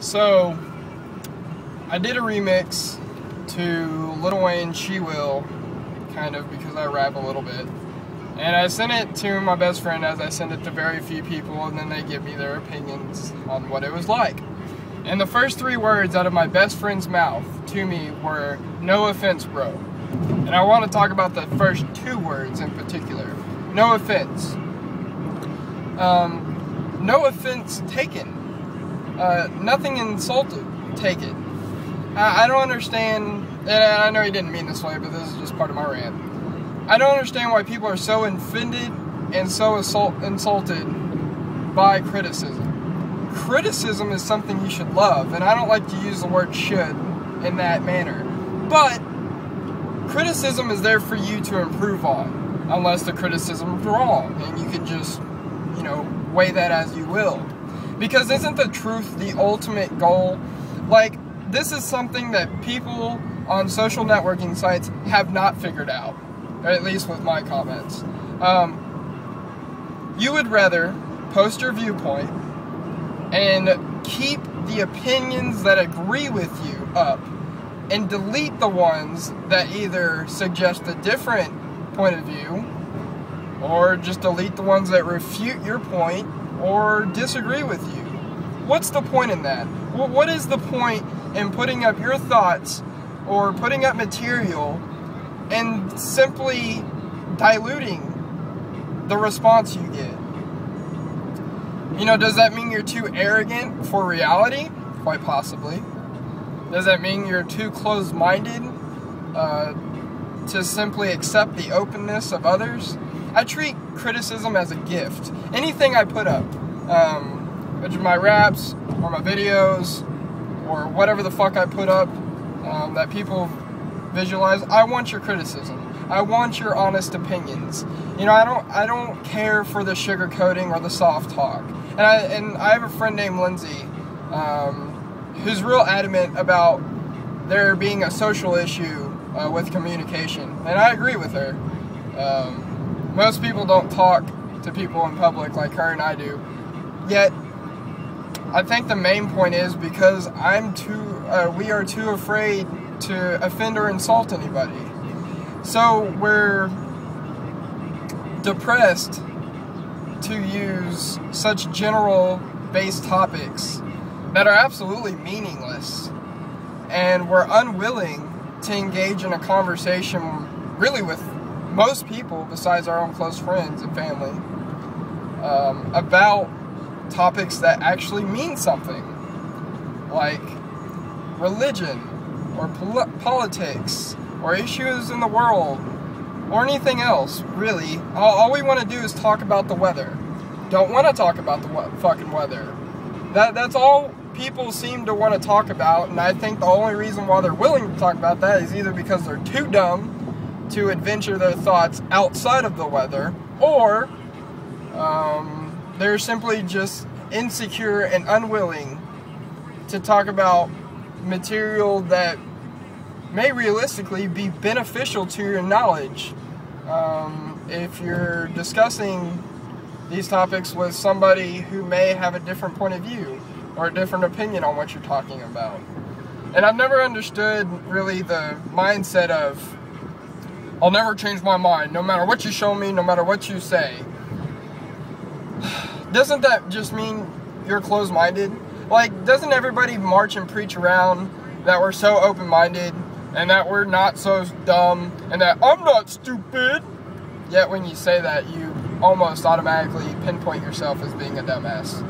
So, I did a remix to Lil Wayne, She Will, kind of, because I rap a little bit. And I sent it to my best friend, as I send it to very few people, and then they give me their opinions on what it was like. And the first 3 words out of my best friend's mouth to me were, "No offense, bro." And I want to talk about the first 2 words in particular. No offense. No offense taken. Nothing insulted taken. I don't understand, and I know he didn't mean this way, but this is just part of my rant. I don't understand why people are so offended and so insulted by criticism. Criticism is something you should love, and I don't like to use the word should in that manner. But criticism is there for you to improve on, unless the criticism is wrong, and you can just, weigh that as you will. Because isn't the truth the ultimate goal? Like, this is something that people on social networking sites have not figured out, or at least with my comments. You would rather post your viewpoint and keep the opinions that agree with you up and delete the ones that either suggest a different point of view, or just delete the ones that refute your point or disagree with you. What's the point in that? What is the point in putting up your thoughts or putting up material and simply diluting the response you get? Does that mean you're too arrogant for reality? Quite possibly. Does that mean you're too closed-minded to simply accept the openness of others? I treat criticism as a gift. Anything I put up, whether my raps or my videos or whatever the fuck I put up that people visualize, I want your criticism. I want your honest opinions. I don't care for the sugarcoating or the soft talk. And I have a friend named Lindsay who's real adamant about there being a social issue with communication, and I agree with her. Most people don't talk to people in public like her and I do. Yet, I think the main point is because we are too afraid to offend or insult anybody. So we're depressed to use such general-based topics that are absolutely meaningless, and we're unwilling to engage in a conversation really with most people besides our own close friends and family about topics that actually mean something, like religion or politics or issues in the world or anything else, really. All we want to do is talk about the weather. Don't want to talk about the fucking weather. That's all people seem to want to talk about, and I think the only reason why they're willing to talk about that is either because they're too dumb to adventure their thoughts outside of the weather, or they're simply just insecure and unwilling to talk about material that may realistically be beneficial to your knowledge if you're discussing these topics with somebody who may have a different point of view or a different opinion on what you're talking about. And I've never understood really the mindset of, I'll never change my mind, no matter what you show me, no matter what you say. Doesn't that just mean you're closed-minded? Like, doesn't everybody march and preach around that we're so open-minded and that we're not so dumb and that I'm not stupid? Yet when you say that, you almost automatically pinpoint yourself as being a dumbass.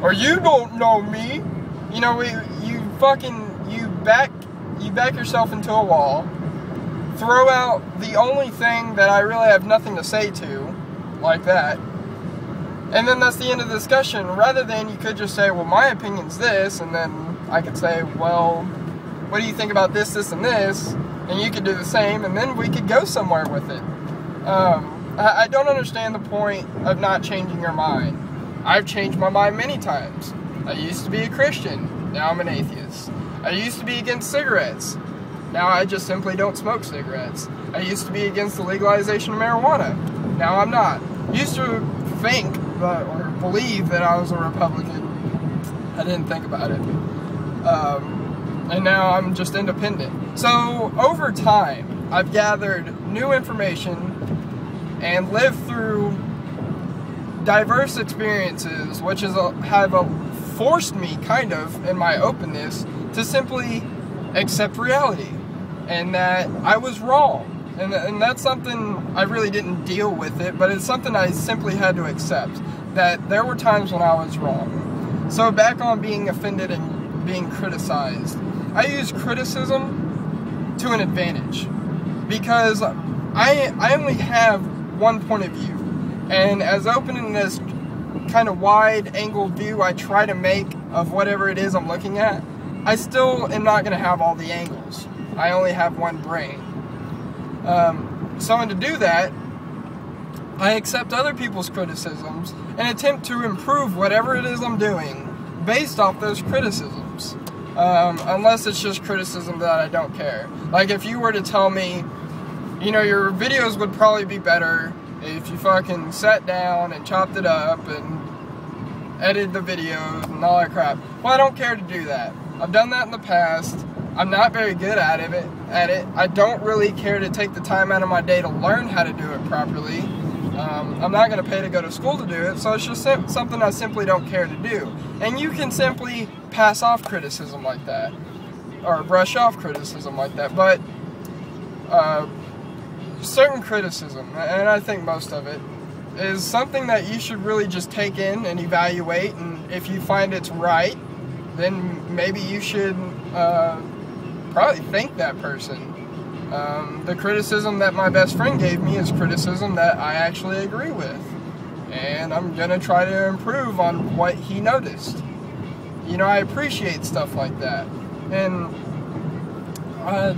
Or you don't know me. You back yourself into a wall, throw out the only thing that I really have nothing to say to, like that, and then that's the end of the discussion. Rather than you could just say, well, my opinion's this, and then I could say, well, what do you think about this, this, and this? And you could do the same, and then we could go somewhere with it. I don't understand the point of not changing your mind. I've changed my mind many times. I used to be a Christian, now I'm an atheist. I used to be against cigarettes, now I just simply don't smoke cigarettes. I used to be against the legalization of marijuana, now I'm not. Used to think or believe that I was a Republican, I didn't think about it. And now I'm just independent. So over time, I've gathered new information and lived through diverse experiences, which have forced me, kind of, in my openness, to simply accept reality, and that I was wrong. And that's something I really didn't deal with it, but it's something I simply had to accept, that there were times when I was wrong. So back on being offended and being criticized, I use criticism to an advantage, because I only have one point of view, and as open in this kind of wide angle view I try to make of whatever it is I'm looking at, I still am not going to have all the angles. I only have one brain. So to do that, I accept other people's criticisms and attempt to improve whatever it is I'm doing based off those criticisms. Unless it's just criticism that I don't care. Like if you were to tell me, you know, your videos would probably be better if you fucking sat down and chopped it up and edited the videos and all that crap. Well, I don't care to do that. I've done that in the past. I'm not very good at it. I don't really care to take the time out of my day to learn how to do it properly. I'm not going to pay to go to school to do it, so it's just something I simply don't care to do. And you can simply pass off criticism like that, or brush off criticism like that, but certain criticism, and I think most of it, is something that you should really just take in and evaluate, and if you find it's right, then maybe you should probably thank that person. The criticism that my best friend gave me is criticism that I actually agree with, and I'm gonna try to improve on what he noticed. You know, I appreciate stuff like that, and I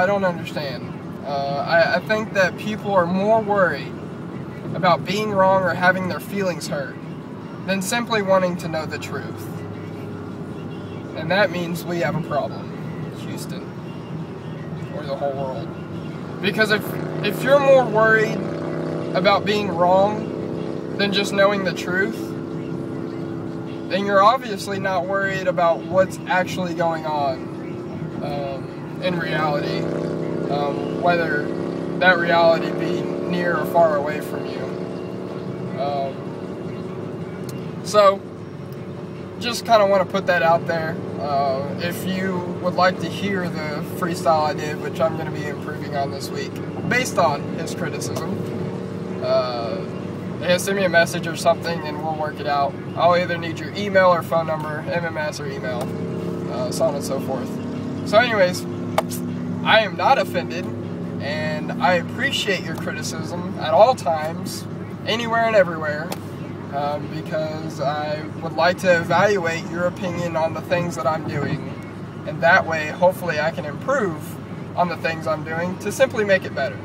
don't understand. I think that people are more worried about being wrong or having their feelings hurt than simply wanting to know the truth. And that means we have a problem, Houston, or the whole world. Because if you're more worried about being wrong than just knowing the truth, then you're obviously not worried about what's actually going on in reality, whether that reality be near or far away from you. So, just kind of want to put that out there. If you would like to hear the freestyle I did, which I'm going to be improving on this week, based on his criticism, send me a message or something and we'll work it out. I'll either need your email or phone number, MMS or email, so on and so forth. So anyways, I am not offended, and I appreciate your criticism at all times, anywhere and everywhere, because I would like to evaluate your opinion on the things that I'm doing, and that way, hopefully, I can improve on the things I'm doing to simply make it better.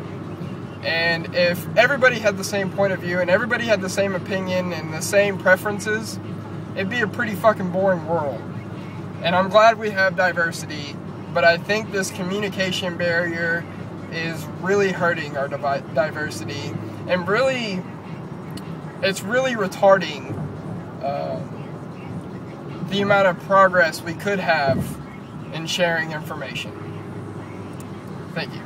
And if everybody had the same point of view, and everybody had the same opinion and the same preferences, it'd be a pretty fucking boring world. And I'm glad we have diversity, but I think this communication barrier is really hurting our diversity, and really, it's really retarding the amount of progress we could have in sharing information. Thank you.